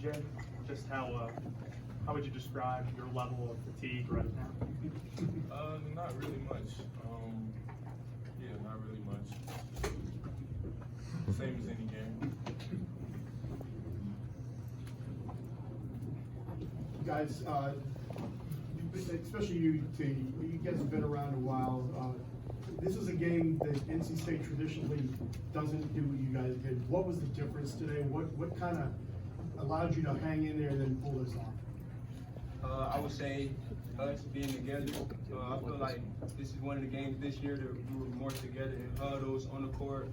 DJ, just how would you describe your level of fatigue right now? Not really much. Yeah, not really much. Same as any game. Guys, especially you guys have been around a while. This is a game that NC State traditionally doesn't do what you guys did. What was the difference today? What kind of allowed you to hang in there and then pull this off? I would say us being together. I feel like this is one of the games this year that we were more together in huddles, on the court,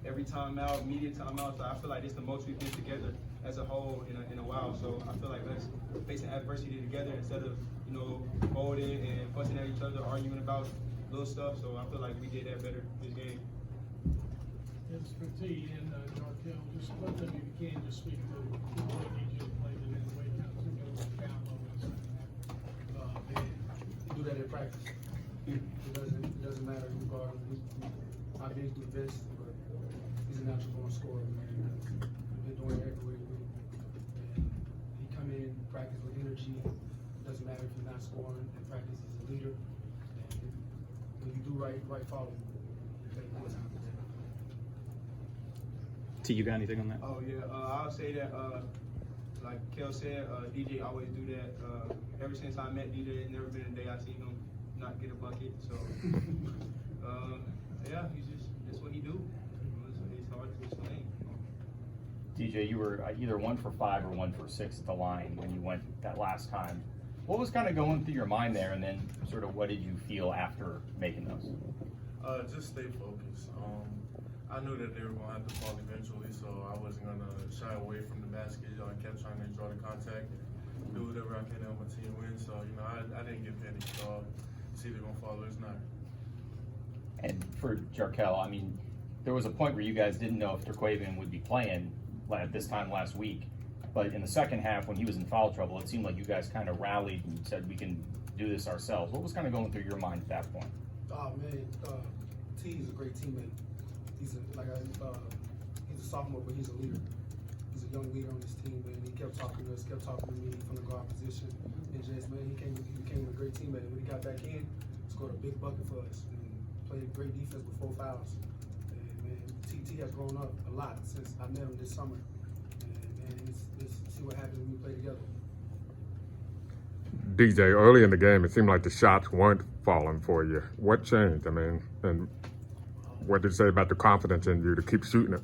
every timeout, media timeout. So I feel like it's the most we've been together as a whole in a while. So I feel like us facing adversity together instead of folding and fussing at each other, arguing about little stuff. So I feel like we did that better this game. It's for T and Jarkel. Just both of you can just speak to the way DJ played it and the way kind of took over the count over the second half. Do that in practice. It doesn't matter who guard him. I've been through this, but he's a natural born scorer, man. We've been doing it everywhere. And he come in, practice with energy. Doesn't matter if he's not scoring. In practice, he's a leader. And when you do right follow. T, you got anything on that? Oh yeah, I'll say that like Kel said, DJ always do that. Ever since I met DJ, there's never been a day I seen him not get a bucket. So yeah, that's what he do. It's hard to explain. DJ, you were either 1 for 5 or 1 for 6 at the line when you went that last time. What was kind of going through your mind there, and then sort of what did you feel after making those? Just stay focused. I knew that they were going to have to fall eventually, so I wasn't going to shy away from the basket. I kept trying to draw the contact, do whatever I can to help my team win. So, I didn't get panicked at all. It's either going to fall or it's not. And for Jarkel, I mean, there was a point where you guys didn't know if Terquavian would be playing at this time last week. But in the second half, when he was in foul trouble, it seemed like you guys kind of rallied and said, we can do this ourselves. What was kind of going through your mind at that point? Oh man, T is a great teammate. He's a sophomore, but he's a leader. He's a young leader on this team, man. He kept talking to us, kept talking to me from the guard position. And just, man, he became a great teammate. When he got back in, scored a big bucket for us and played great defense with 4 fouls. And man, T has grown up a lot since I met him this summer. And man, let's see what happens when we play together. DJ, early in the game, it seemed like the shots weren't falling for you. What changed? I mean, and what did it say about the confidence in you to keep shooting it?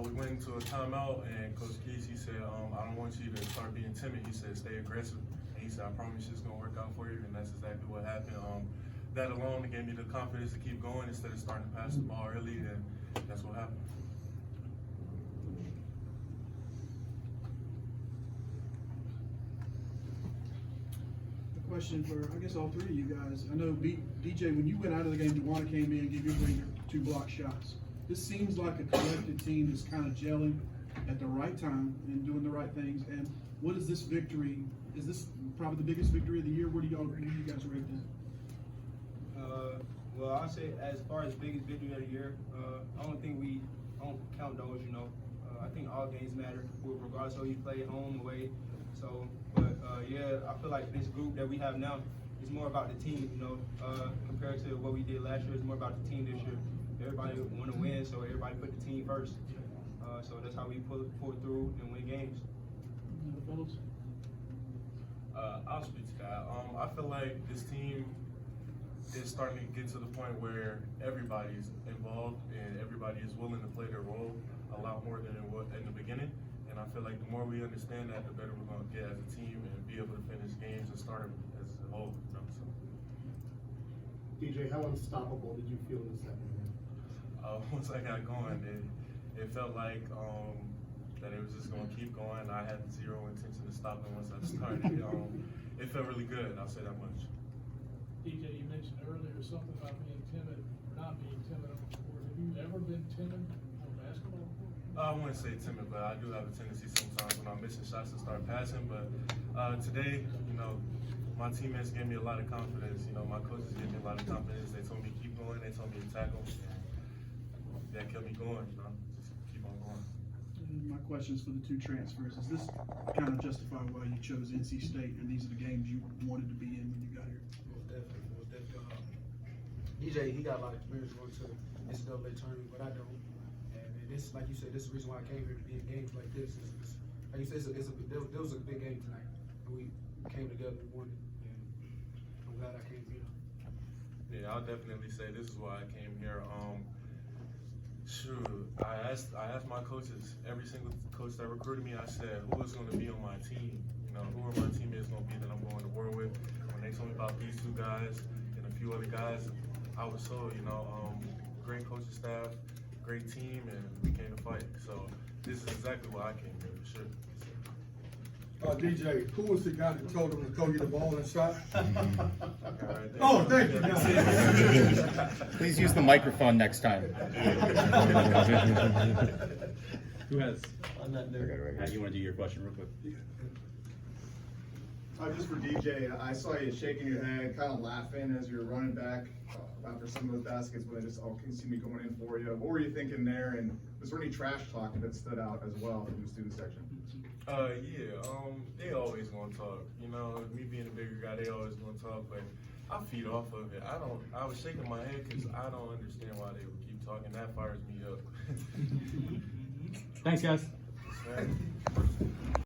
We went into a timeout, and Coach Keys, he said, I don't want you to start being timid. He said, stay aggressive. And he said, I promise it's going to work out for you, and that's exactly what happened. That alone gave me the confidence to keep going instead of starting to pass the ball early, and that's what happened. Question for, I guess, all 3 of you guys. I know, DJ, when you went out of the game, Juana came in and gave you your 2 block shots. This seems like a collective team that's kind of gelling at the right time and doing the right things. And what is this victory? Is this probably the biggest victory of the year? Where do you guys rate that? Well, I'll say as far as biggest victory of the year, I don't think we don't count those. I think all games matter, regardless of who you play, home, away. So, but yeah, I feel like this group that we have now is more about the team, compared to what we did last year. It's more about the team this year. Everybody want to win, so everybody put the team first. So that's how we pull through and win games. I'll speak to that. I feel like this team is starting to get to the point where everybody's involved and everybody is willing to play their role a lot more than it was in the beginning. And I feel like the more we understand that, the better we're going to get as a team and be able to finish games and start them as a whole. So. DJ, how unstoppable did you feel in the second half? Once I got going, it felt like that it was just going to keep going. I had zero intention to stop it once I started. It felt really good, I'll say that much. DJ, you mentioned earlier something about being timid or not being timid on the court. Have you ever been timid on a basketball court? I wouldn't say timid, but I do have a tendency sometimes when I'm missing shots to start passing. But today, my teammates gave me a lot of confidence. My coaches gave me a lot of confidence. They told me keep going. They told me to tackle. And that kept me going. Just keep on going. My question's for the two transfers. Does this kind of justify why you chose NC State and these are the games you wanted to be in when you got here? Most definitely. DJ, he got a lot of experience going to NCAA tournament, but I don't. And this, like you said, this is the reason why I came here to be in games like this. Like you said, there was a big game tonight, and we came together and won it. And I'm glad I came here. Yeah, I'll definitely say this is why I came here. Shoot, I asked my coaches, every single coach that recruited me, I said, who is going to be on my team? You know, who are my teammates going to be that I'm going to war with? When they told me about these two guys and a few other guys, I was so, great coaching staff, great team, and we came to fight. So this is exactly why I came here, for sure. DJ, who was the guy that told him to go get the ball and shot? Oh, thank you. Please use the microphone next time. Who has? On that note, you want to do your question real quick? Just for DJ, I saw you shaking your head, kind of laughing as you were running back after some of those baskets when they just all seemed to be going in for you. What were you thinking there, and was there any trash talk that stood out as well from the student section? They always gonna talk. You know, me being a bigger guy, they always gonna talk, but I feed off of it. I was shaking my head because I don't understand why they would keep talking. That fires me up. Thanks, guys. Right.